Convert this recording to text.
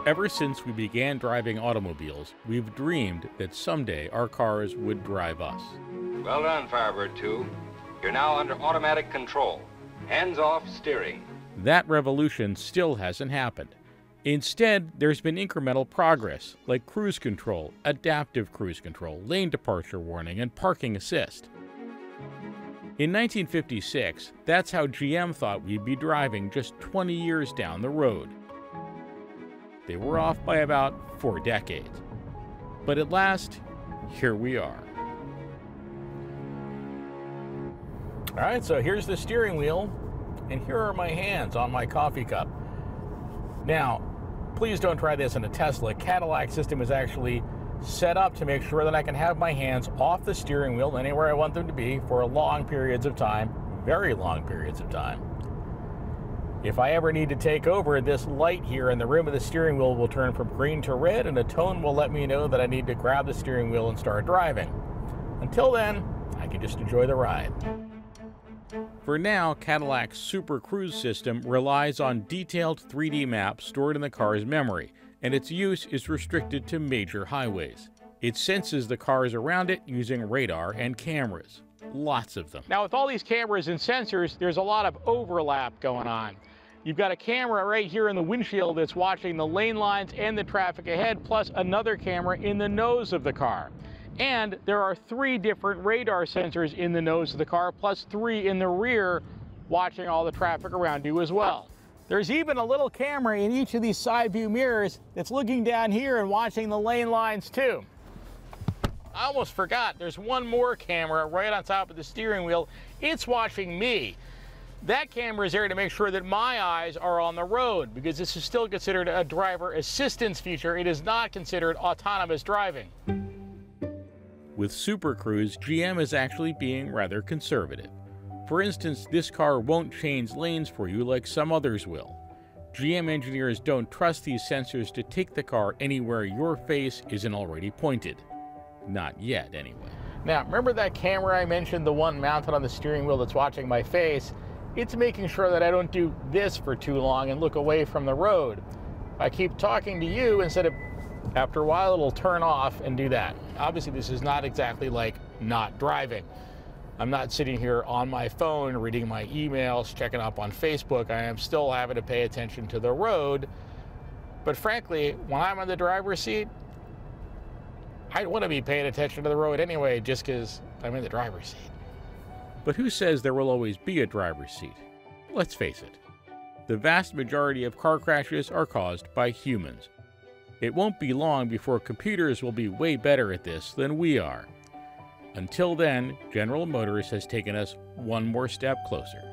Ever since we began driving automobiles, we've dreamed that someday our cars would drive us. Well done, Firebird 2. You're now under automatic control. Hands-off steering. That revolution still hasn't happened. Instead, there's been incremental progress, like cruise control, adaptive cruise control, lane departure warning, and parking assist. In 1956, that's how GM thought we'd be driving just 20 years down the road. They were off by about 4 decades. But at last, here we are. All right, so here's the steering wheel, and here are my hands on my coffee cup. Now, please don't try this in a Tesla. Cadillac system is actually set up to make sure that I can have my hands off the steering wheel anywhere I want them to be for long periods of time, very long periods of time. If I ever need to take over, this light here in the rim of the steering wheel will turn from green to red, and a tone will let me know that I need to grab the steering wheel and start driving. Until then, I can just enjoy the ride. For now, Cadillac's Super Cruise system relies on detailed 3D maps stored in the car's memory, and its use is restricted to major highways. It senses the cars around it using radar and cameras. Lots of them. Now, with all these cameras and sensors, there's a lot of overlap going on. You've got a camera right here in the windshield that's watching the lane lines and the traffic ahead, plus another camera in the nose of the car. And there are 3 different radar sensors in the nose of the car, plus 3 in the rear watching all the traffic around you as well. There's even a little camera in each of these side view mirrors that's looking down here and watching the lane lines too. I almost forgot, there's one more camera right on top of the steering wheel. It's watching me. That camera is there to make sure that my eyes are on the road, because this is still considered a driver assistance feature. It is not considered autonomous driving. With Super Cruise, GM is actually being rather conservative. For instance, this car won't change lanes for you like some others will. GM engineers don't trust these sensors to take the car anywhere your face isn't already pointed. Not yet, anyway. Now, remember that camera I mentioned, the one mounted on the steering wheel that's watching my face? It's making sure that I don't do this for too long and look away from the road. If I keep talking to you, after a while it'll turn off and do that. Obviously, this is not exactly like not driving. I'm not sitting here on my phone reading my emails, checking up on Facebook. I am still having to pay attention to the road. But frankly, when I'm in the driver's seat, I want to be paying attention to the road anyway, just because I'm in the driver's seat. But who says there will always be a driver's seat? Let's face it. The vast majority of car crashes are caused by humans. It won't be long before computers will be way better at this than we are. Until then, General Motors has taken us one more step closer.